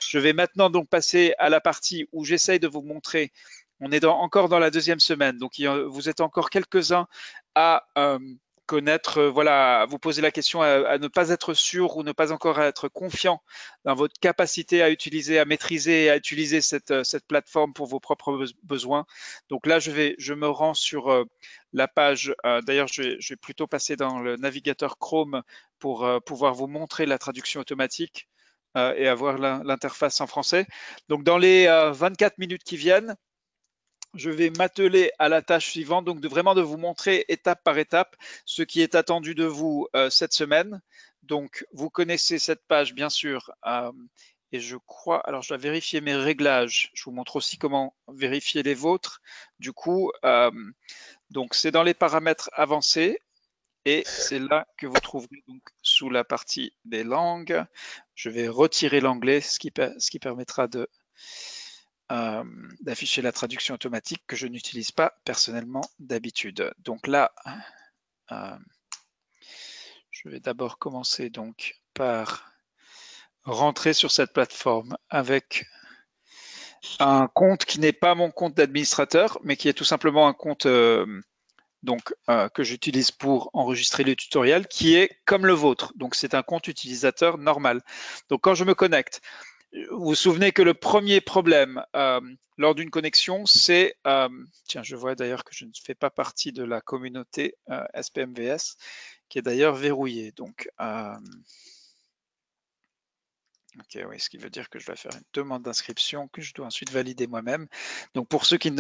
Je vais maintenant donc passer à la partie où j'essaye de vous montrer. On est encore dans la deuxième semaine, donc vous êtes encore quelques-uns à connaître, voilà, à vous poser la question, à ne pas être sûr ou ne pas encore être confiant dans votre capacité à utiliser, à maîtriser et à utiliser cette plateforme pour vos propres besoins. Donc là, je me rends sur la page. D'ailleurs, je vais plutôt passer dans le navigateur Chrome pour pouvoir vous montrer la traduction automatique et avoir l'interface en français. Donc dans les 24 minutes qui viennent, je vais m'atteler à la tâche suivante, donc vraiment de vous montrer étape par étape ce qui est attendu de vous cette semaine. Donc vous connaissez cette page bien sûr, et je crois, alors je dois vérifier mes réglages, je vous montre aussi comment vérifier les vôtres. Du coup, donc c'est dans les paramètres avancés. Et c'est là que vous trouverez donc sous la partie des langues. Je vais retirer l'anglais, ce qui permettra d'afficher la traduction automatique que je n'utilise pas personnellement d'habitude. Donc là, je vais d'abord commencer donc par rentrer sur cette plateforme avec un compte qui n'est pas mon compte d'administrateur, mais qui est tout simplement un compte que j'utilise pour enregistrer les tutoriels, qui est comme le vôtre. Donc c'est un compte utilisateur normal. Donc quand je me connecte, vous vous souvenez que le premier problème lors d'une connexion, c'est, tiens, je vois d'ailleurs que je ne fais pas partie de la communauté SPMVS, qui est d'ailleurs verrouillée. Donc, ok, oui, ce qui veut dire que je dois faire une demande d'inscription que je dois ensuite valider moi-même. Donc pour ceux qui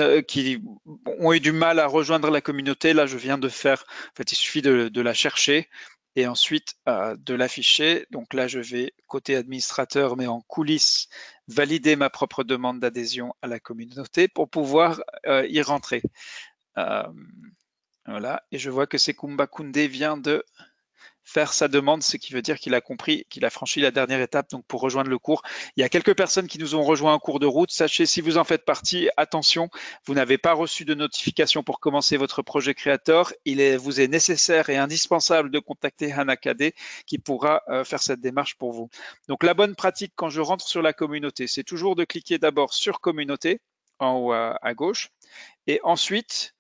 ont eu du mal à rejoindre la communauté, là je viens de faire, en fait il suffit de la chercher et ensuite de l'afficher. Donc là je vais côté administrateur mais en coulisses valider ma propre demande d'adhésion à la communauté pour pouvoir y rentrer. Voilà, et je vois que Sekumba Koundé vient de faire sa demande, ce qui veut dire qu'il a compris qu'il a franchi la dernière étape donc pour rejoindre le cours. Il y a quelques personnes qui nous ont rejoint en cours de route. Sachez, si vous en faites partie, attention, vous n'avez pas reçu de notification pour commencer votre projet créateur. Vous est nécessaire et indispensable de contacter Hanakade qui pourra faire cette démarche pour vous. Donc la bonne pratique quand je rentre sur la communauté, c'est toujours de cliquer d'abord sur communauté en haut à gauche et ensuite,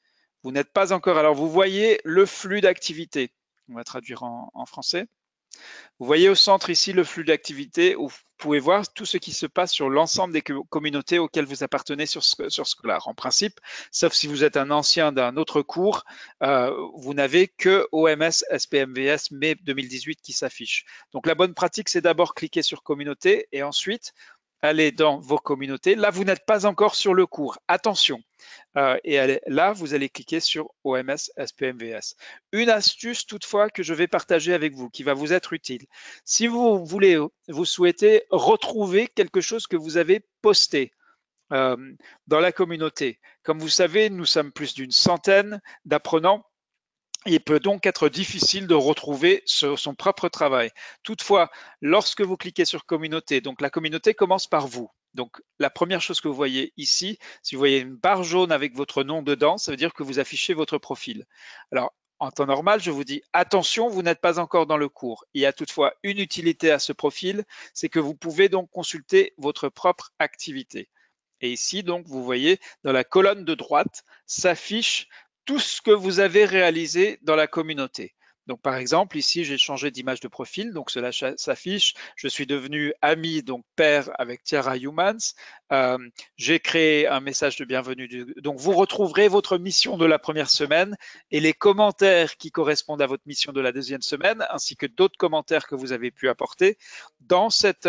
vous n'êtes pas encore. Alors vous voyez le flux d'activité. On va traduire en français. Vous voyez au centre ici le flux d'activité où vous pouvez voir tout ce qui se passe sur l'ensemble des communautés auxquelles vous appartenez sur Scholar. En principe, sauf si vous êtes un ancien d'un autre cours, vous n'avez que OMS SPMVS mai 2018 qui s'affiche. Donc la bonne pratique, c'est d'abord cliquer sur communauté et ensuite aller dans vos communautés. Là, vous n'êtes pas encore sur le cours. Attention. Et là, vous allez cliquer sur OMS SPMVS. Une astuce toutefois que je vais partager avec vous, qui va vous être utile. Si vous souhaitez retrouver quelque chose que vous avez posté dans la communauté, comme vous savez, nous sommes plus d'une centaine d'apprenants. Il peut donc être difficile de retrouver son propre travail. Toutefois, lorsque vous cliquez sur communauté, donc la communauté commence par vous. Donc la première chose que vous voyez ici, si vous voyez une barre jaune avec votre nom dedans, ça veut dire que vous affichez votre profil. Alors en temps normal, je vous dis attention, vous n'êtes pas encore dans le cours. Il y a toutefois une utilité à ce profil, c'est que vous pouvez donc consulter votre propre activité. Et ici, donc, vous voyez, dans la colonne de droite, s'affiche tout ce que vous avez réalisé dans la communauté. Donc, par exemple, ici, j'ai changé d'image de profil, donc cela s'affiche. Je suis devenu ami, donc père avec Tiara Humans. J'ai créé un message de bienvenue. Donc, vous retrouverez votre mission de la première semaine et les commentaires qui correspondent à votre mission de la deuxième semaine, ainsi que d'autres commentaires que vous avez pu apporter dans cette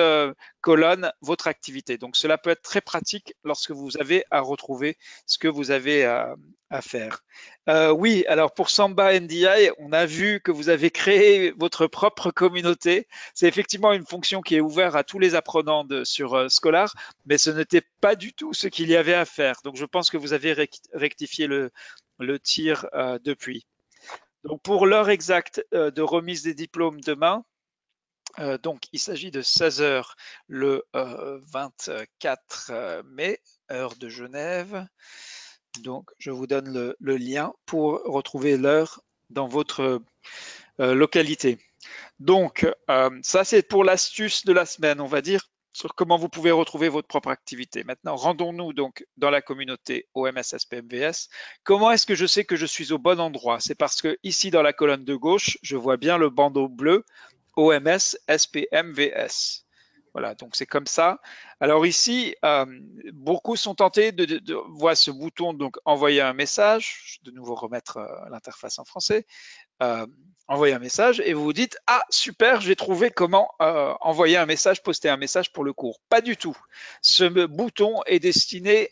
colonne votre activité. Donc, cela peut être très pratique lorsque vous avez à retrouver ce que vous avez à faire. Oui, alors pour Samba NDI, on a vu que vous avez créé votre propre communauté. C'est effectivement une fonction qui est ouverte à tous les apprenants sur Scholar, mais ce n'était pas du tout ce qu'il y avait à faire. Donc je pense que vous avez rectifié le tir depuis. Donc pour l'heure exacte de remise des diplômes demain, donc il s'agit de 16 heures le 24 mai, heure de Genève. Donc, je vous donne le lien pour retrouver l'heure dans votre localité. Donc, ça, c'est pour l'astuce de la semaine, on va dire. sur comment vous pouvez retrouver votre propre activité. Maintenant, rendons-nous donc dans la communauté OMS SPMVS. Comment est-ce que je sais que je suis au bon endroit? C'est parce que ici, dans la colonne de gauche, je vois bien le bandeau bleu OMS SPMVS. Voilà, donc c'est comme ça. Alors ici, beaucoup sont tentés de voir ce bouton, donc envoyer un message. Je vais de nouveau remettre l'interface en français. Envoyer un message et vous vous dites ah super, j'ai trouvé comment envoyer un message, poster un message pour le cours. Pas du tout. Ce bouton est destiné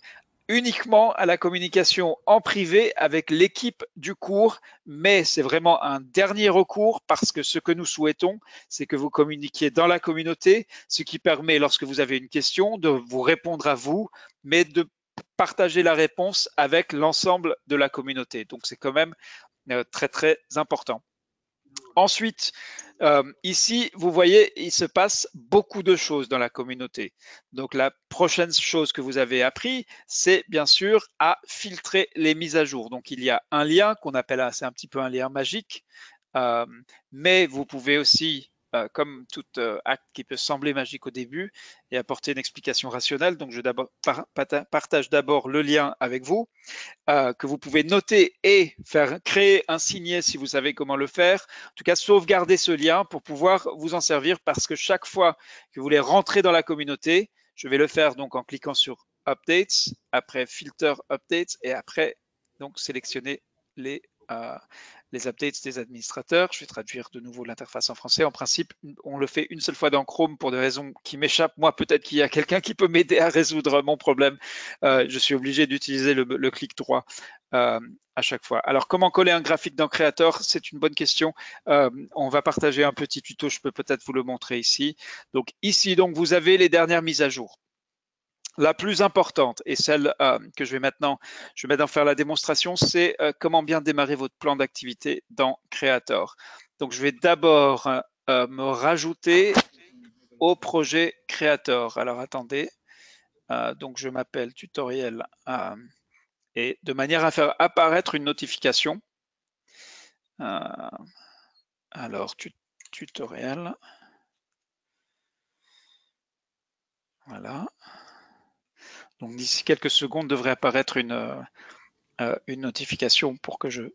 uniquement à la communication en privé avec l'équipe du cours, mais c'est vraiment un dernier recours parce que ce que nous souhaitons, c'est que vous communiquiez dans la communauté, ce qui permet, lorsque vous avez une question, de vous répondre à vous, mais de partager la réponse avec l'ensemble de la communauté. Donc c'est quand même très très important. Ensuite, ici, vous voyez, il se passe beaucoup de choses dans la communauté. Donc, la prochaine chose que vous avez appris, c'est bien sûr à filtrer les mises à jour. Donc, il y a un lien qu'on appelle, c'est un petit peu un lien magique, mais vous pouvez aussi, comme tout acte qui peut sembler magique au début, et apporter une explication rationnelle. Donc, je partage d'abord le lien avec vous. Que vous pouvez noter et faire créer un signet si vous savez comment le faire. En tout cas, sauvegarder ce lien pour pouvoir vous en servir parce que chaque fois que vous voulez rentrer dans la communauté, je vais le faire donc en cliquant sur Updates, après Filter Updates et après donc sélectionner les updates des administrateurs. Je vais traduire de nouveau l'interface en français. En principe, on le fait une seule fois dans Chrome pour des raisons qui m'échappent. Moi, peut-être qu'il y a quelqu'un qui peut m'aider à résoudre mon problème. Je suis obligé d'utiliser le clic droit à chaque fois. Alors, comment coller un graphique dans Creator? C'est une bonne question. On va partager un petit tuto. Je peux peut-être vous le montrer ici. Donc, ici, donc, vous avez les dernières mises à jour. La plus importante et celle que je vais maintenant faire la démonstration, c'est comment bien démarrer votre plan d'activité dans Creator. Donc, je vais d'abord me rajouter au projet Creator. Alors, attendez. Donc, je m'appelle tutoriel et de manière à faire apparaître une notification. Alors, tutoriel. Voilà. Donc, d'ici quelques secondes, devrait apparaître une notification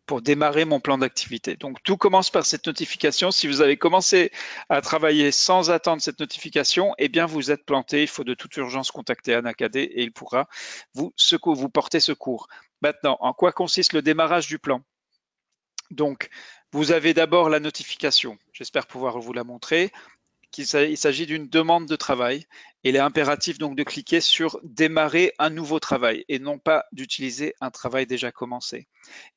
pour démarrer mon plan d'activité. Donc, tout commence par cette notification. Si vous avez commencé à travailler sans attendre cette notification, eh bien, vous êtes planté. Il faut de toute urgence contacter Anacadé et il pourra vous porter secours. Maintenant, en quoi consiste le démarrage du plan? Donc, vous avez d'abord la notification. J'espère pouvoir vous la montrer. Il s'agit d'une demande de travail. Il est impératif donc de cliquer sur démarrer un nouveau travail et non pas d'utiliser un travail déjà commencé.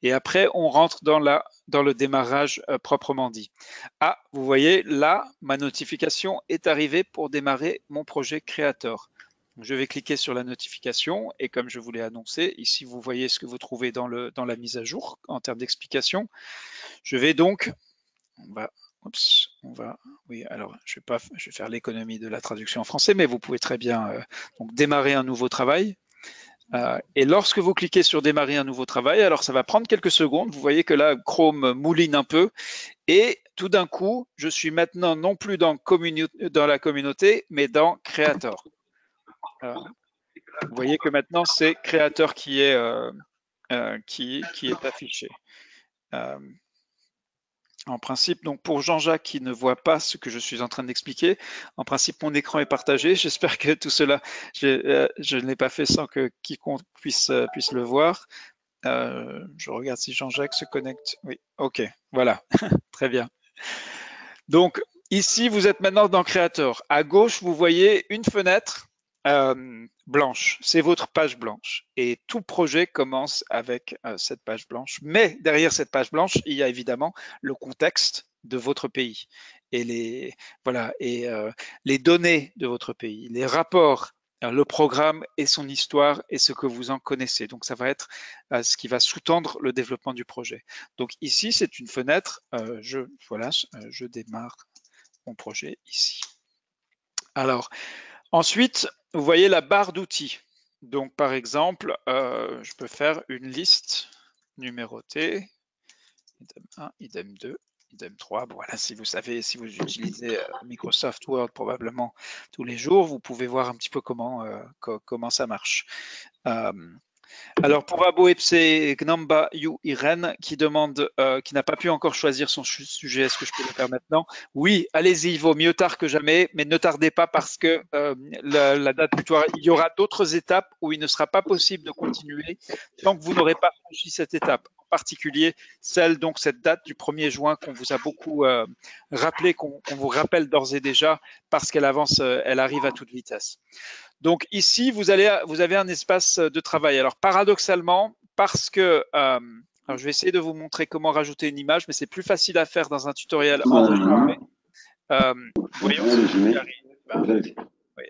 Et après, on rentre dans le démarrage proprement dit. Ah, vous voyez, là, ma notification est arrivée pour démarrer mon projet Creator. Je vais cliquer sur la notification et comme je vous l'ai annoncé, ici vous voyez ce que vous trouvez dans la mise à jour en termes d'explication. Je vais donc, oui, alors je vais faire l'économie de la traduction en français, mais vous pouvez très bien donc démarrer un nouveau travail. Et lorsque vous cliquez sur démarrer un nouveau travail, alors ça va prendre quelques secondes. Vous voyez que là, Chrome mouline un peu. Et tout d'un coup, je suis maintenant non plus dans la communauté, mais dans Creator. Vous voyez que maintenant, c'est Creator qui est affiché. En principe, donc pour Jean-Jacques qui ne voit pas ce que je suis en train d'expliquer, en principe mon écran est partagé. J'espère que tout cela, je ne l'ai pas fait sans que quiconque puisse le voir. Je regarde si Jean-Jacques se connecte. Oui, ok, voilà, très bien. Donc ici, vous êtes maintenant dans Creator. À gauche, vous voyez une fenêtre blanche. C'est votre page blanche. Et tout projet commence avec cette page blanche. Mais derrière cette page blanche, il y a évidemment le contexte de votre pays et les données de votre pays, les rapports, le programme et son histoire et ce que vous en connaissez. Donc ça va être ce qui va sous-tendre le développement du projet. Donc ici, c'est une fenêtre. Je démarre mon projet ici. Alors, ensuite, vous voyez la barre d'outils. Donc, par exemple, je peux faire une liste numérotée, idem 1, idem 2. idem 3. Bon, voilà, si vous savez, si vous utilisez Microsoft Word probablement tous les jours, vous pouvez voir un petit peu comment ça marche. Alors pour Abo Epse Gnamba Yu Irene qui demande, qui n'a pas pu encore choisir son sujet, est-ce que je peux le faire maintenant? Oui, allez-y, il vaut mieux tard que jamais, mais ne tardez pas parce que la date butoir, il y aura d'autres étapes où il ne sera pas possible de continuer tant que vous n'aurez pas franchi cette étape. En particulier celle, donc cette date du 1er juin qu'on vous a beaucoup rappelé, qu'on vous rappelle d'ores et déjà parce qu'elle avance, elle arrive à toute vitesse. Donc ici, vous avez un espace de travail. Alors paradoxalement, parce que, alors je vais essayer de vous montrer comment rajouter une image, mais c'est plus facile à faire dans un tutoriel enregistré. Voyons si j'y arrive. Oui.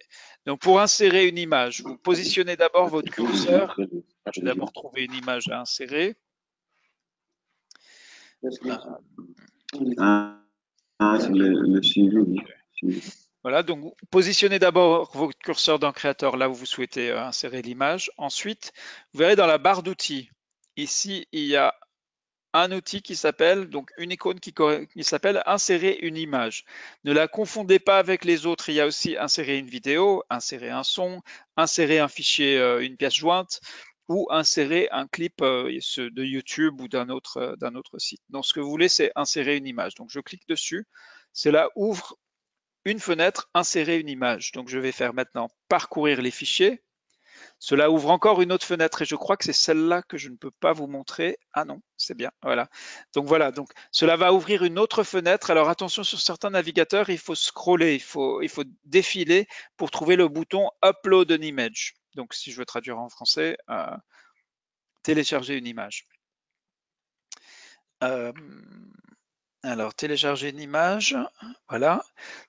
Donc pour insérer une image, vous positionnez d'abord votre curseur. Je vais d'abord trouver une image à insérer. C'est le suivi. Voilà, donc positionnez d'abord votre curseur dans Creator là où vous souhaitez insérer l'image. Ensuite, vous verrez dans la barre d'outils, ici, il y a un outil qui s'appelle, donc une icône qui s'appelle insérer une image. Ne la confondez pas avec les autres. Il y a aussi insérer une vidéo, insérer un son, insérer un fichier, une pièce jointe ou insérer un clip de YouTube ou d'un autre site. Donc ce que vous voulez, c'est insérer une image. Donc je clique dessus. Cela ouvre une fenêtre, insérer une image. Donc je vais faire maintenant parcourir les fichiers. Cela ouvre encore une autre fenêtre et je crois que c'est celle-là que je ne peux pas vous montrer. Ah non, c'est bien, voilà. Donc voilà, donc cela va ouvrir une autre fenêtre. Alors attention, sur certains navigateurs, il faut scroller, il faut défiler pour trouver le bouton Upload an image. Donc si je veux traduire en français, télécharger une image. Alors télécharger une image, voilà.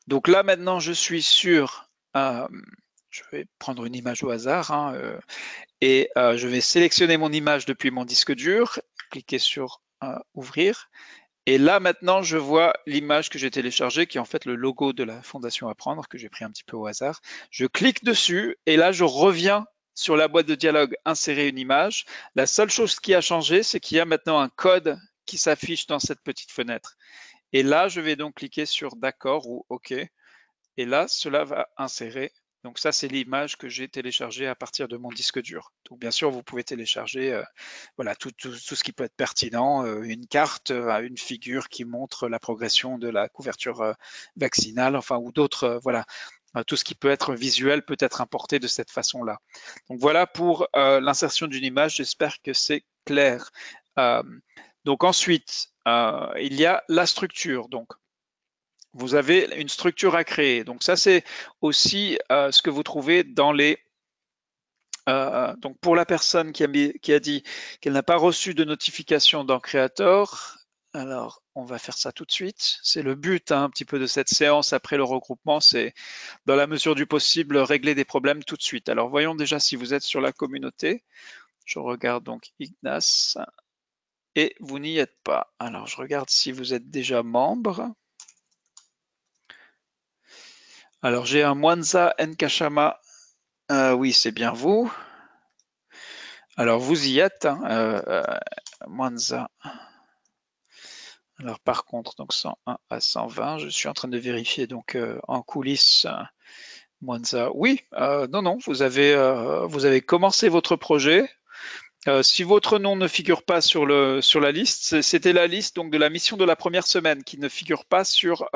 Donc là maintenant je suis sur, je vais prendre une image au hasard, hein, et je vais sélectionner mon image depuis mon disque dur, cliquer sur ouvrir, et là maintenant je vois l'image que j'ai téléchargée qui est en fait le logo de la Fondation Apprendre que j'ai pris un petit peu au hasard. Je clique dessus et là je reviens sur la boîte de dialogue insérer une image. La seule chose qui a changé, c'est qu'il y a maintenant un code qui s'affiche dans cette petite fenêtre. Et là je vais donc cliquer sur d'accord ou OK, et là cela va insérer. Donc ça, c'est l'image que j'ai téléchargée à partir de mon disque dur. Donc bien sûr, vous pouvez télécharger voilà, tout ce qui peut être pertinent, une carte, une figure qui montre la progression de la couverture vaccinale, enfin, ou d'autres, voilà, tout ce qui peut être visuel peut être importé de cette façon-là. Donc voilà pour l'insertion d'une image, j'espère que c'est clair. Donc ensuite, il y a la structure. Donc vous avez une structure à créer. Donc ça, c'est aussi ce que vous trouvez dans les... donc pour la personne qui a dit qu'elle n'a pas reçu de notification dans Creator, alors on va faire ça tout de suite. C'est le but un petit peu de cette séance après le regroupement, c'est dans la mesure du possible régler des problèmes tout de suite. Alors voyons déjà si vous êtes sur la communauté. Je regarde donc Ignace et vous n'y êtes pas. Alors je regarde si vous êtes déjà membre. Alors j'ai un Mwanza Nkashama, oui c'est bien vous. Alors vous y êtes, hein, Mwanza. Alors par contre, donc 101 à 120, je suis en train de vérifier donc en coulisses, Mwanza. Oui, non, vous avez commencé votre projet. Si votre nom ne figure pas sur la liste, c'était la liste donc de la mission de la première semaine qui ne figure pas sur,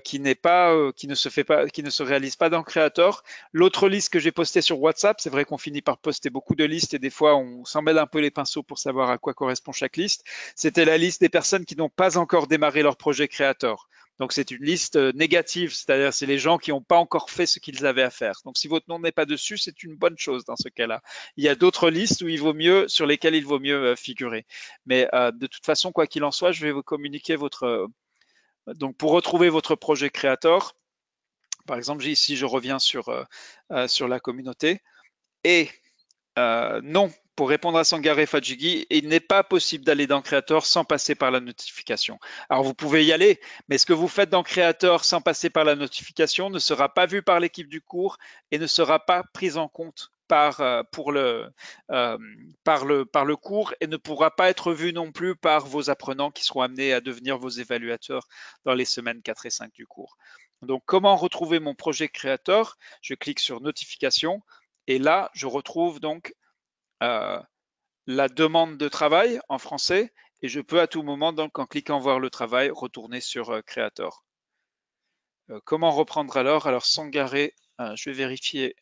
qui ne se réalise pas dans Creator. L'autre liste que j'ai postée sur WhatsApp, c'est vrai qu'on finit par poster beaucoup de listes et des fois on s'en mêle un peu les pinceaux pour savoir à quoi correspond chaque liste. C'était la liste des personnes qui n'ont pas encore démarré leur projet Creator. Donc c'est une liste négative, c'est-à-dire c'est les gens qui n'ont pas encore fait ce qu'ils avaient à faire. Donc si votre nom n'est pas dessus, c'est une bonne chose dans ce cas-là. Il y a d'autres listes sur lesquelles il vaut mieux figurer. Mais de toute façon, quoi qu'il en soit, je vais vous communiquer donc pour retrouver votre projet Creator. Par exemple, ici je reviens sur la communauté et non. Pour répondre à Sangare Fajigi, il n'est pas possible d'aller dans Creator sans passer par la notification. Alors vous pouvez y aller, mais ce que vous faites dans Creator sans passer par la notification ne sera pas vu par l'équipe du cours et ne sera pas pris en compte par le cours et ne pourra pas être vu non plus par vos apprenants qui seront amenés à devenir vos évaluateurs dans les semaines 4 et 5 du cours. Donc, comment retrouver mon projet créateur? Je clique sur notification et là, je retrouve donc la demande de travail en français et je peux à tout moment, donc en cliquant voir le travail, retourner sur Creator. Comment reprendre alors? Alors, Sangaré, je vais vérifier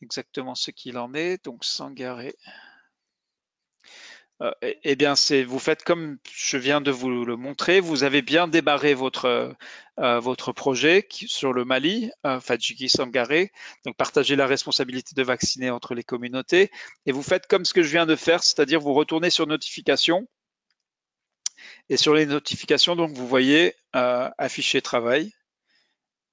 exactement ce qu'il en est. Donc, Sangaré. Eh bien, vous faites comme je viens de vous le montrer. Vous avez bien débarré votre projet sur le Mali, Fadjiki Sangaré. Donc, partagez la responsabilité de vacciner entre les communautés. Et vous faites comme ce que je viens de faire, c'est-à-dire vous retournez sur notification. Et sur les notifications, donc, vous voyez afficher travail.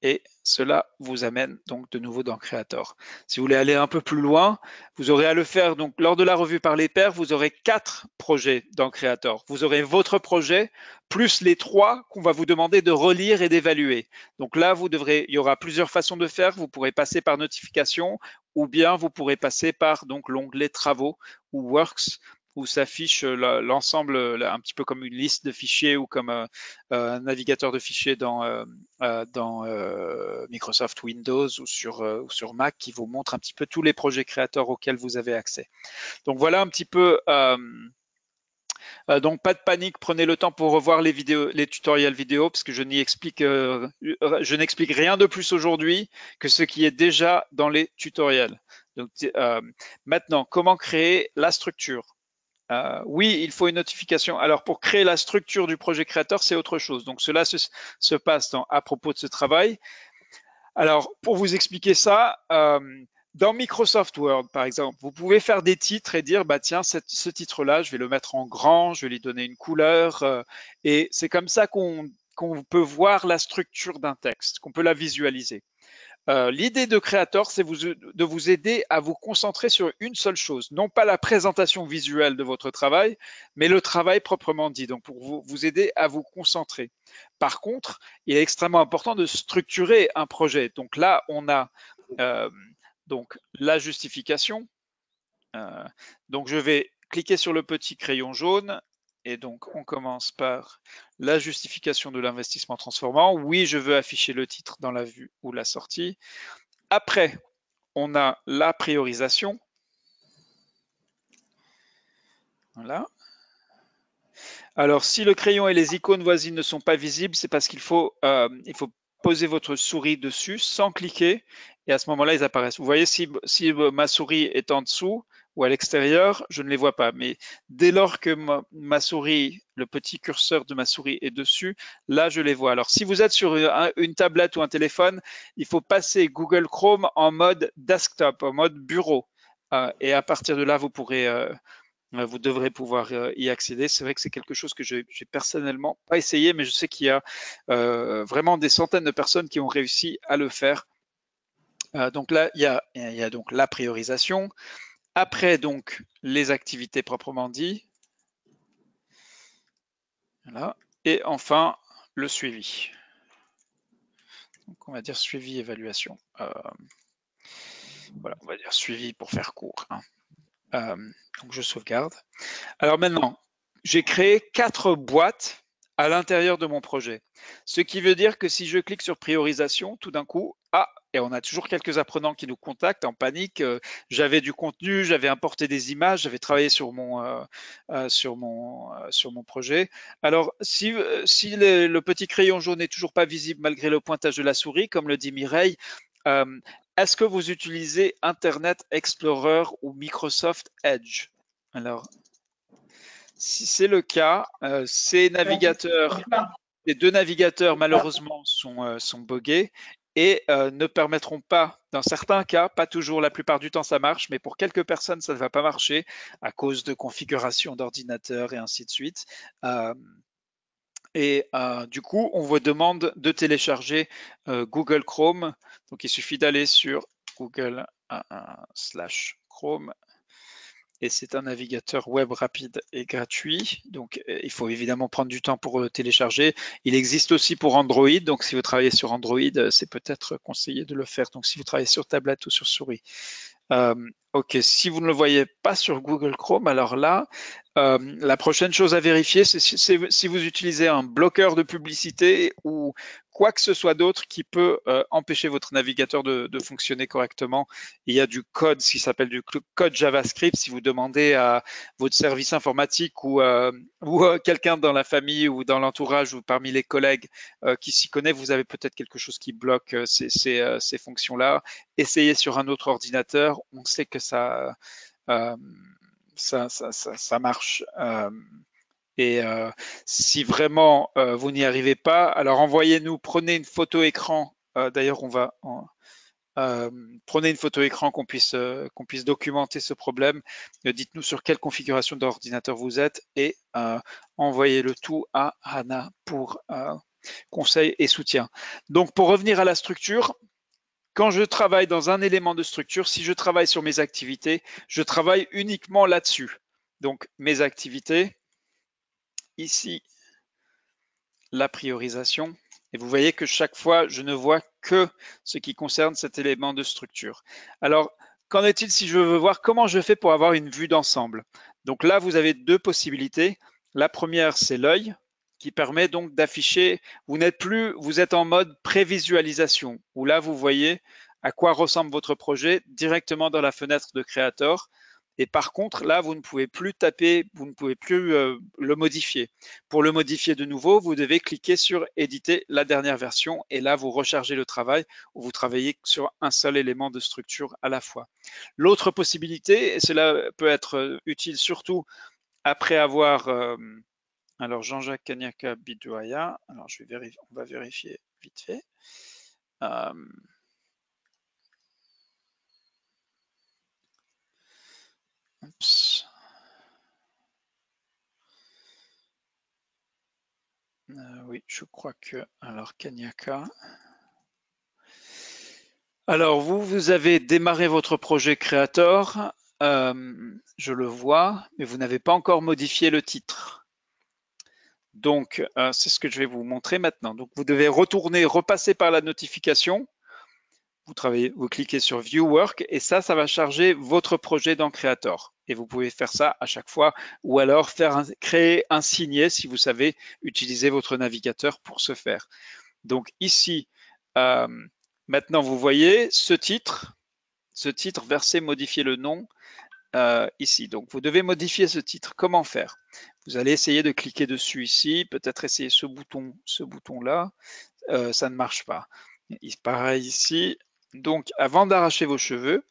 Et cela vous amène donc de nouveau dans Creator. Si vous voulez aller un peu plus loin, vous aurez à le faire donc lors de la revue par les pairs, vous aurez 4 projets dans Creator. Vous aurez votre projet plus les 3 qu'on va vous demander de relire et d'évaluer. Donc là, il y aura plusieurs façons de faire. Vous pourrez passer par notification ou bien vous pourrez passer par donc l'onglet travaux ou works où s'affiche l'ensemble un petit peu comme une liste de fichiers ou comme un navigateur de fichiers dans Microsoft Windows ou sur Mac qui vous montre un petit peu tous les projets créateurs auxquels vous avez accès. Donc voilà un petit peu. Donc pas de panique, prenez le temps pour revoir les tutoriels vidéo parce que je n'explique rien de plus aujourd'hui que ce qui est déjà dans les tutoriels. Donc maintenant, comment créer la structure? Oui, il faut une notification. Alors, pour créer la structure du projet créateur, c'est autre chose. Donc, cela se passe à propos de ce travail. Alors, pour vous expliquer ça, dans Microsoft Word, par exemple, vous pouvez faire des titres et dire, bah tiens, ce titre-là, je vais le mettre en grand, je vais lui donner une couleur. Et c'est comme ça qu'on peut voir la structure d'un texte, qu'on peut la visualiser. L'idée de Creator, c'est de vous aider à vous concentrer sur une seule chose, non pas la présentation visuelle de votre travail, mais le travail proprement dit, donc pour vous aider à vous concentrer. Par contre, il est extrêmement important de structurer un projet. Donc là, on a donc la justification. Donc je vais cliquer sur le petit crayon jaune et donc on commence par la justification de l'investissement transformant. Oui, je veux afficher le titre dans la vue ou la sortie. Après, on a la priorisation. Voilà. Alors, si le crayon et les icônes voisines ne sont pas visibles, c'est parce qu'il faut poser votre souris dessus sans cliquer et à ce moment-là, ils apparaissent. Vous voyez, si ma souris est en dessous ou à l'extérieur, je ne les vois pas. Mais dès lors que ma souris, le petit curseur de ma souris est dessus, là, je les vois. Alors, si vous êtes sur une tablette ou un téléphone, il faut passer Google Chrome en mode desktop, en mode bureau. Et à partir de là, vous devrez pouvoir y accéder. C'est vrai que c'est quelque chose que j'ai personnellement pas essayé, mais je sais qu'il y a vraiment des centaines de personnes qui ont réussi à le faire. Donc là, il y a donc la priorisation. Après, donc, les activités proprement dit. Voilà. Et enfin, le suivi. Donc, on va dire suivi, évaluation. Voilà, on va dire suivi pour faire court. Hein. Donc, je sauvegarde. Alors maintenant, j'ai créé 4 boîtes à l'intérieur de mon projet. Ce qui veut dire que si je clique sur priorisation, tout d'un coup, et on a toujours quelques apprenants qui nous contactent en panique. J'avais du contenu, j'avais importé des images, j'avais travaillé sur mon projet. Alors, si le petit crayon jaune n'est toujours pas visible malgré le pointage de la souris, comme le dit Mireille, est-ce que vous utilisez Internet Explorer ou Microsoft Edge? Alors, si c'est le cas, ces deux navigateurs malheureusement sont buggés et ne permettront pas, dans certains cas, pas toujours, la plupart du temps ça marche, mais pour quelques personnes ça ne va pas marcher à cause de configuration d'ordinateur et ainsi de suite. Du coup, on vous demande de télécharger Google Chrome. Donc il suffit d'aller sur Google/Chrome et c'est un navigateur web rapide et gratuit. Donc, il faut évidemment prendre du temps pour le télécharger. Il existe aussi pour Android. Donc, si vous travaillez sur Android, c'est peut-être conseillé de le faire. Donc, si vous travaillez sur tablette ou sur souris. Ok, si vous ne le voyez pas sur Google Chrome, alors là, la prochaine chose à vérifier, c'est si vous utilisez un bloqueur de publicité ou quoi que ce soit d'autre qui peut empêcher votre navigateur de fonctionner correctement. Il y a du code, ce qui s'appelle du code JavaScript. Si vous demandez à votre service informatique ou quelqu'un dans la famille ou dans l'entourage ou parmi les collègues qui s'y connaît, vous avez peut-être quelque chose qui bloque ces fonctions-là. Essayez sur un autre ordinateur. On sait que euh, ça marche. Et si vraiment vous n'y arrivez pas, alors envoyez-nous, prenez une photo écran. D'ailleurs, prenez une photo écran qu'on puisse documenter ce problème. Dites-nous sur quelle configuration d'ordinateur vous êtes et envoyez le tout à Hannah pour conseil et soutien. Donc, pour revenir à la structure, quand je travaille dans un élément de structure, si je travaille sur mes activités, je travaille uniquement là-dessus. Donc, mes activités, ici, la priorisation. Et vous voyez que chaque fois, je ne vois que ce qui concerne cet élément de structure. Alors, qu'en est-il si je veux voir comment je fais pour avoir une vue d'ensemble? Donc là, vous avez deux possibilités. La première, c'est l'œil, qui permet donc d'afficher, vous êtes en mode prévisualisation, où là, vous voyez à quoi ressemble votre projet directement dans la fenêtre de Creator. Et par contre, là, vous ne pouvez plus taper, vous ne pouvez plus le modifier. Pour le modifier de nouveau, vous devez cliquer sur éditer la dernière version et là, vous rechargez le travail ou vous travaillez sur un seul élément de structure à la fois. L'autre possibilité, et cela peut être utile surtout après avoir alors Jean-Jacques Kanyaka Bidouaya, alors on va vérifier vite fait. Oups. Oui, je crois que alors Kanyaka. Alors vous avez démarré votre projet Creator, je le vois, mais vous n'avez pas encore modifié le titre. Donc, c'est ce que je vais vous montrer maintenant. Donc, vous devez repasser par la notification. Vous cliquez sur View Work et ça va charger votre projet dans Creator. Et vous pouvez faire ça à chaque fois ou alors créer un signet si vous savez utiliser votre navigateur pour ce faire. Donc ici, maintenant vous voyez ce titre verset modifier le nom ici. Donc vous devez modifier ce titre. Comment faire? Vous allez essayer de cliquer dessus ici, peut-être essayer ce bouton-là. Ça ne marche pas. Pareil ici. Donc avant d'arracher vos cheveux,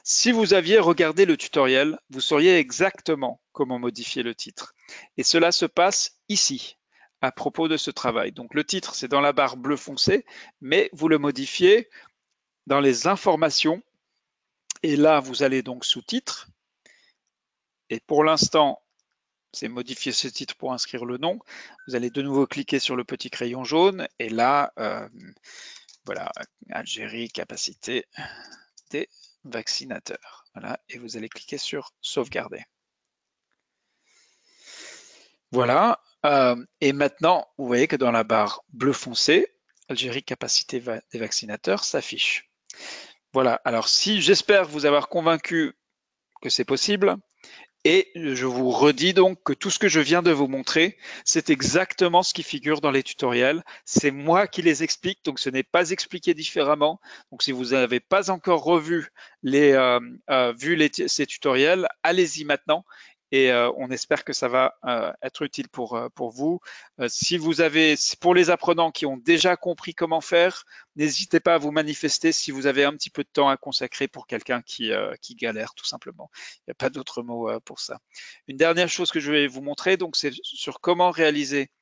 si vous aviez regardé le tutoriel, vous sauriez exactement comment modifier le titre. Et cela se passe ici, à propos de ce travail. Donc le titre, c'est dans la barre bleu foncé, mais vous le modifiez dans les informations. Et là, vous allez donc sous titre. Et pour l'instant, c'est modifier ce titre pour inscrire le nom. Vous allez de nouveau cliquer sur le petit crayon jaune. Et là, voilà, Algérie, capacité des vaccinateurs. Voilà, et vous allez cliquer sur sauvegarder. Voilà, et maintenant, vous voyez que dans la barre bleu foncé, Algérie, capacité des vaccinateurs s'affiche. Voilà, alors si j'espère vous avoir convaincu que c'est possible, et je vous redis donc que tout ce que je viens de vous montrer, c'est exactement ce qui figure dans les tutoriels. C'est moi qui les explique, donc ce n'est pas expliqué différemment. Donc si vous n'avez pas encore revu ces tutoriels, allez-y maintenant. Et on espère que ça va être utile pour vous. Si vous avez, pour les apprenants qui ont déjà compris comment faire, n'hésitez pas à vous manifester si vous avez un petit peu de temps à consacrer pour quelqu'un qui galère tout simplement. Il n'y a pas d'autre mot pour ça. Une dernière chose que je vais vous montrer, donc, c'est sur comment réaliser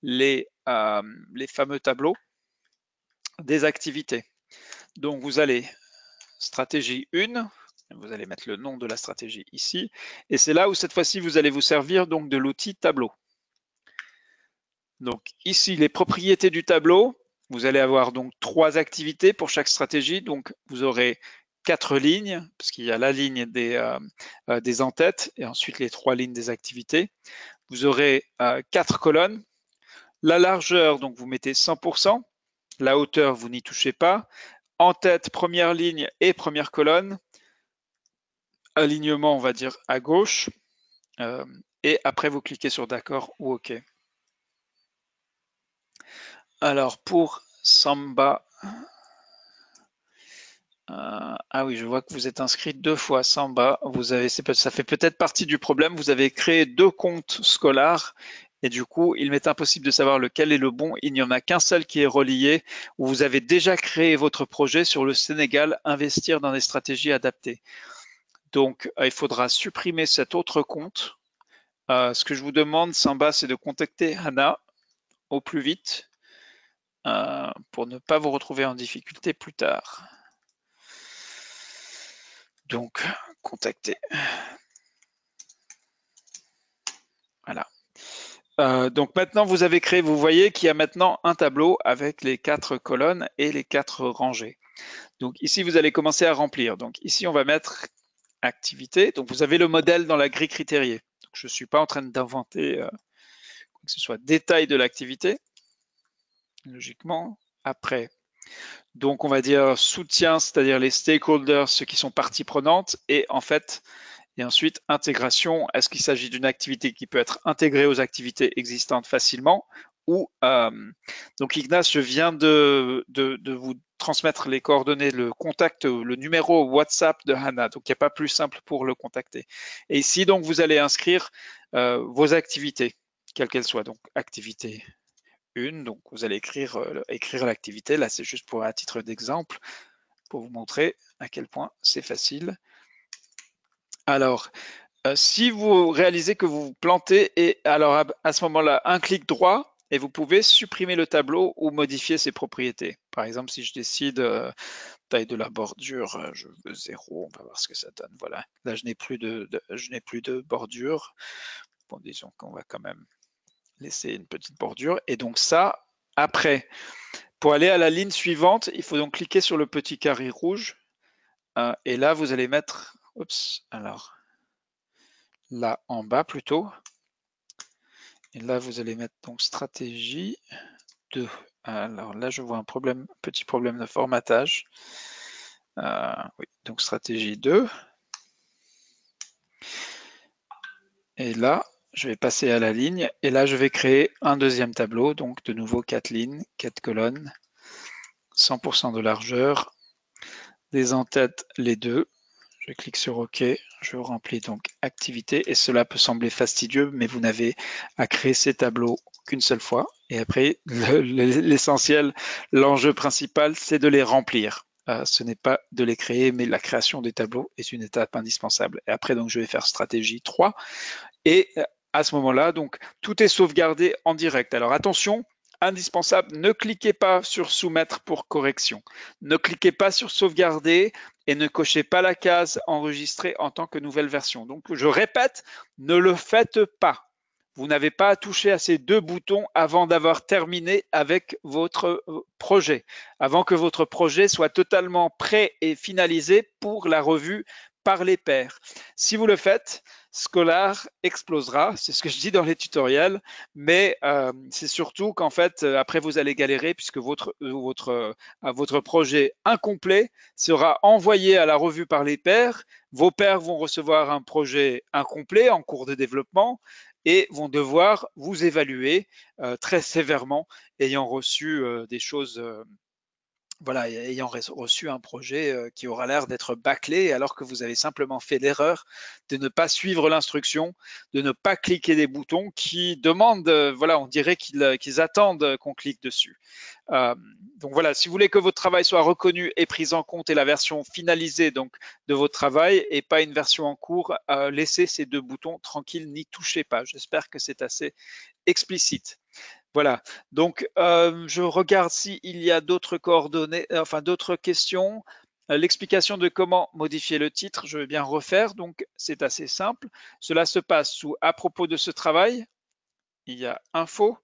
les fameux tableaux des activités. Donc vous allez stratégie 1, vous allez mettre le nom de la stratégie ici, et c'est là où cette fois-ci vous allez vous servir donc de l'outil tableau. Donc ici les propriétés du tableau, vous allez avoir donc 3 activités pour chaque stratégie, donc vous aurez 4 lignes, parce qu'il y a la ligne des en-têtes et ensuite les 3 lignes des activités. Vous aurez 4 colonnes. La largeur, donc vous mettez 100%. La hauteur, vous n'y touchez pas. En-tête, première ligne et première colonne. alignement, on va dire, à gauche. Et après, vous cliquez sur d'accord ou OK. Alors, pour Samba, ah oui, je vois que vous êtes inscrit 2 fois Samba. Ça fait peut-être partie du problème. Vous avez créé 2 comptes scolaires et du coup, il m'est impossible de savoir lequel est le bon. Il n'y en a qu'un seul qui est relié, où vous avez déjà créé votre projet sur le Sénégal, investir dans des stratégies adaptées. Donc, il faudra supprimer cet autre compte. Ce que je vous demande, Samba, c'est de contacter Hannah au plus vite pour ne pas vous retrouver en difficulté plus tard. Donc, contacter. Voilà. Donc maintenant, vous avez créé, vous voyez qu'il y a maintenant un tableau avec les 4 colonnes et les 4 rangées. Donc ici, vous allez commencer à remplir. Donc ici, on va mettre activité. Donc vous avez le modèle dans la grille critériée. Donc, je ne suis pas en train d'inventer que ce soit détail de l'activité, logiquement. Après, donc on va dire soutien, c'est-à-dire les stakeholders, ceux qui sont partie prenante, et en fait, et ensuite, intégration, est-ce qu'il s'agit d'une activité qui peut être intégrée aux activités existantes facilement ou donc Ignace, je viens de vous transmettre les coordonnées, le contact, le numéro WhatsApp de Hannah, donc il n'y a pas plus simple pour le contacter. Et ici, donc, vous allez inscrire vos activités, quelles qu'elles soient. Donc, activité 1, donc vous allez écrire l'activité. Là, c'est juste pour à titre d'exemple, pour vous montrer à quel point c'est facile. Alors, si vous réalisez que vous vous plantez, et alors à ce moment-là, un clic droit et vous pouvez supprimer le tableau ou modifier ses propriétés. Par exemple, si je décide taille de la bordure, je veux 0, on va voir ce que ça donne. Voilà, là je n'ai plus de bordure. Bon, disons qu'on va quand même laisser une petite bordure. Et donc ça, après, pour aller à la ligne suivante, il faut donc cliquer sur le petit carré rouge. Et là, vous allez mettre, oups, alors là en bas plutôt. Et là, vous allez mettre donc stratégie 2. Alors là, je vois un petit problème de formatage. Oui, donc stratégie 2. Et là, je vais passer à la ligne. Et là, je vais créer un deuxième tableau. Donc de nouveau 4 lignes, 4 colonnes, 100% de largeur. Des en-tête les deux. Je clique sur OK. Je remplis donc activité. Et cela peut sembler fastidieux, mais vous n'avez à créer ces tableaux qu'une seule fois. Et après, l'essentiel, l'enjeu principal, c'est de les remplir. Ce n'est pas de les créer, mais la création des tableaux est une étape indispensable. Et après, donc, je vais faire stratégie 3. Et à ce moment-là, donc, tout est sauvegardé en direct. Alors attention, indispensable, ne cliquez pas sur soumettre pour correction. Ne cliquez pas sur sauvegarder et ne cochez pas la case enregistrer en tant que nouvelle version. Donc, je répète, ne le faites pas. Vous n'avez pas à toucher à ces 2 boutons avant d'avoir terminé avec votre projet, avant que votre projet soit totalement prêt et finalisé pour la revue par les pairs. Si vous le faites, Scholar explosera, c'est ce que je dis dans les tutoriels, mais c'est surtout qu'en fait, après vous allez galérer puisque votre projet incomplet sera envoyé à la revue par les pairs. Vos pairs vont recevoir un projet incomplet en cours de développement et vont devoir vous évaluer très sévèrement, ayant reçu des choses voilà, ayant reçu un projet qui aura l'air d'être bâclé alors que vous avez simplement fait l'erreur de ne pas suivre l'instruction, de ne pas cliquer des boutons qui demandent, voilà, on dirait qu'ils attendent qu'on clique dessus. Donc voilà, si vous voulez que votre travail soit reconnu et pris en compte et la version finalisée donc de votre travail et pas une version en cours, laissez ces 2 boutons tranquilles, n'y touchez pas. J'espère que c'est assez explicite. Voilà, donc je regarde s'il y a d'autres coordonnées, enfin d'autres questions. L'explication de comment modifier le titre, je vais bien refaire, donc c'est assez simple. Cela se passe sous à propos de ce travail, il y a info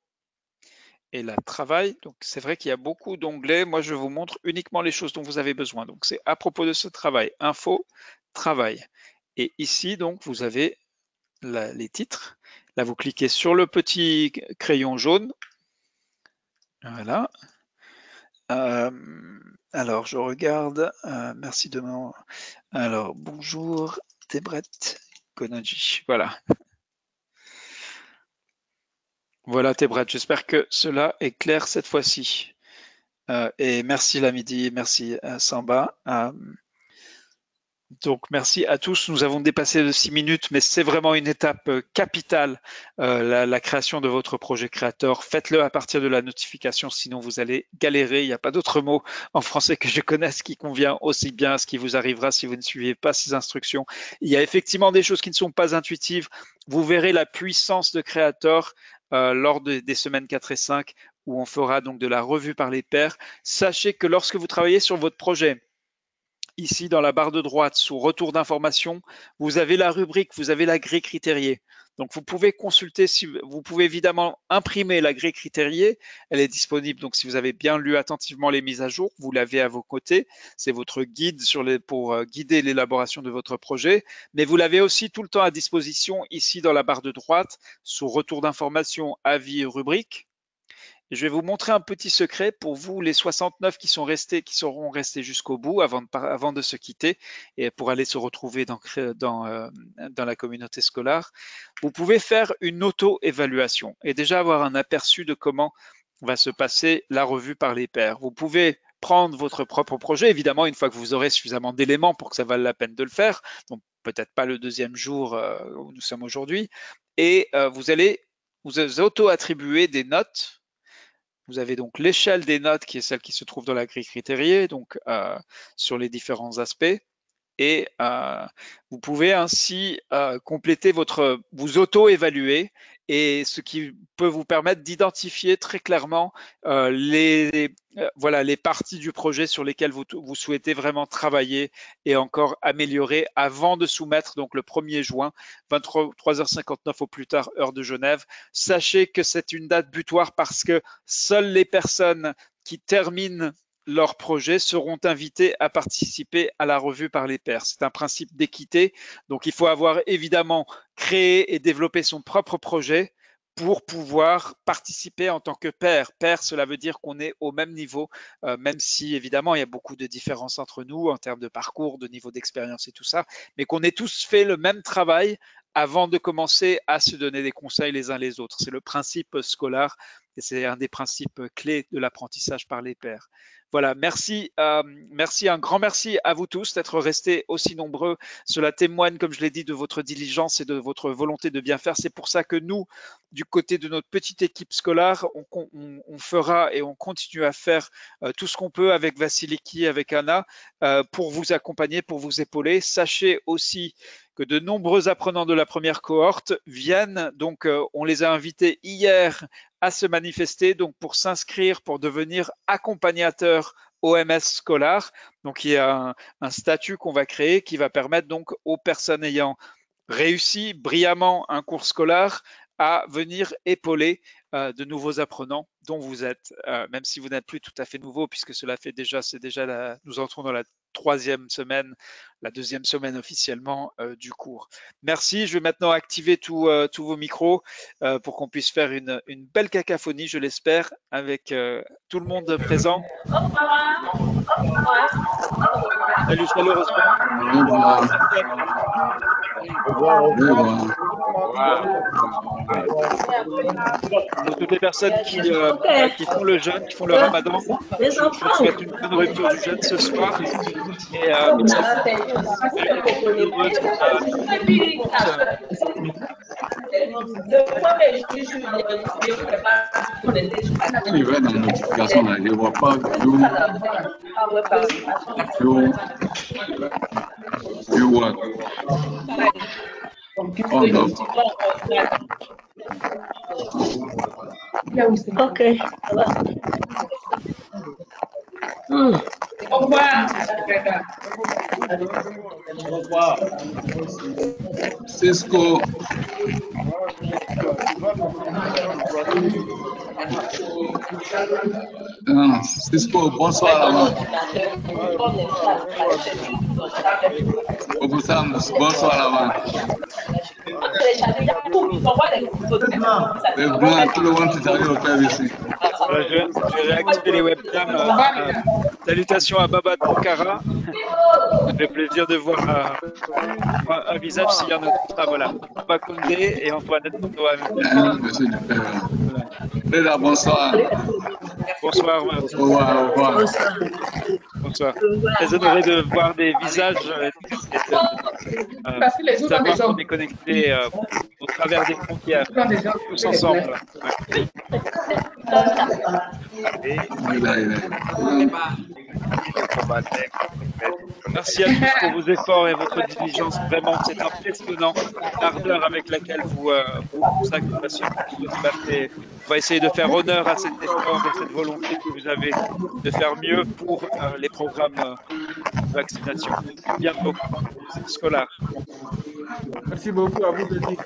et là travail. Donc c'est vrai qu'il y a beaucoup d'onglets. Moi je vous montre uniquement les choses dont vous avez besoin. Donc c'est à propos de ce travail, info, travail. Et ici donc vous avez les titres. Là vous cliquez sur le petit crayon jaune. Voilà. Alors, je regarde. Merci de m'en. Alors, bonjour Tebret Konaji. Voilà. Voilà Tebret, j'espère que cela est clair cette fois-ci. Et merci Lamidi, merci Samba. Donc merci à tous. Nous avons dépassé de 6 minutes, mais c'est vraiment une étape capitale, la création de votre projet créateur. Faites-le à partir de la notification, sinon vous allez galérer. Il n'y a pas d'autre mot en français que je connaisse qui convient aussi bien à ce qui vous arrivera si vous ne suivez pas ces instructions. Il y a effectivement des choses qui ne sont pas intuitives. Vous verrez la puissance de créateur lors des semaines 4 et 5 où on fera donc de la revue par les pairs. Sachez que lorsque vous travaillez sur votre projet, ici, dans la barre de droite, sous retour d'information, vous avez la rubrique, vous avez la grille critériée. Donc, vous pouvez consulter, vous pouvez évidemment imprimer la grille critériée. Elle est disponible. Donc, si vous avez bien lu attentivement les mises à jour, vous l'avez à vos côtés. C'est votre guide pour guider l'élaboration de votre projet. Mais vous l'avez aussi tout le temps à disposition ici dans la barre de droite, sous retour d'information, avis et rubrique. Je vais vous montrer un petit secret pour vous, les 69 qui seront restés jusqu'au bout avant de se quitter et pour aller se retrouver dans la communauté scolaire. Vous pouvez faire une auto-évaluation et déjà avoir un aperçu de comment va se passer la revue par les pairs. Vous pouvez prendre votre propre projet, évidemment, une fois que vous aurez suffisamment d'éléments pour que ça vaille la peine de le faire, donc peut-être pas le deuxième jour où nous sommes aujourd'hui, et vous allez vous auto-attribuer des notes. Vous avez donc l'échelle des notes qui est celle qui se trouve dans la grille critériée, donc sur les différents aspects. Et vous pouvez ainsi compléter vous auto-évaluer, et ce qui peut vous permettre d'identifier très clairement les parties du projet sur lesquelles vous souhaitez vraiment travailler et encore améliorer avant de soumettre donc le 1er juin, 23h59 au plus tard, heure de Genève. Sachez que c'est une date butoir parce que seules les personnes qui terminent leurs projets seront invités à participer à la revue par les pairs. C'est un principe d'équité, donc il faut avoir évidemment créé et développé son propre projet pour pouvoir participer en tant que pair. Pair, cela veut dire qu'on est au même niveau, même si évidemment il y a beaucoup de différences entre nous en termes de parcours, de niveau d'expérience et tout ça, mais qu'on ait tous fait le même travail avant de commencer à se donner des conseils les uns les autres. C'est le principe scolaire et c'est un des principes clés de l'apprentissage par les pairs. Voilà, merci, un grand merci à vous tous d'être restés aussi nombreux. Cela témoigne, comme je l'ai dit, de votre diligence et de votre volonté de bien faire. C'est pour ça que nous, du côté de notre petite équipe scolaire, on fera et on continue à faire tout ce qu'on peut avec Vassiliki, avec Anna, pour vous accompagner, pour vous épauler. Sachez aussi que de nombreux apprenants de la première cohorte viennent, donc on les a invités hier à se manifester, donc pour s'inscrire, pour devenir accompagnateurs OMS Scholar. Donc il y a un statut qu'on va créer qui va permettre donc aux personnes ayant réussi brillamment un cours scolaire à venir épauler de nouveaux apprenants dont vous êtes, même si vous n'êtes plus tout à fait nouveau, puisque cela fait déjà, nous entrons dans la 3e semaine, la 2e semaine officiellement du cours. Merci, je vais maintenant activer tous vos micros pour qu'on puisse faire une belle cacophonie, je l'espère, avec tout le monde présent. Salut chaleureusement. Pour toutes les personnes qui font le jeûne, qui font le ramadan, je souhaite une bonne rupture du jeûne ce soir. Et il va dans la notification là, je ne vois pas you what? Oh no. Okay. Au revoir. Cisco. Cisco, bonsoir. Bonsoir avant. Les blancs, tout le monde est arrivé au père ici. Voilà, je vais réactiver les webcams. Salutations à Baba Tonkara. Ça fait plaisir de voir un visage s'il y en a d'autres. Ah, voilà. Baba Condé et Antoinette Tondo. Merci du Père. Voilà. Bonsoir. Bonsoir. Au revoir. Au revoir. Bonsoir. Très honoré de voir des visages savoir qu'on est connectés au travers des frontières, tous ensemble. Et... Merci à tous pour vos efforts et votre diligence. Vraiment, c'est impressionnant l'ardeur avec laquelle vous consacrez patiemment votre liberté. On va essayer de faire honneur à cet effort et cette volonté que vous avez de faire mieux pour les programmes de vaccination. Bientôt, scolaire. Merci beaucoup à vous de dire.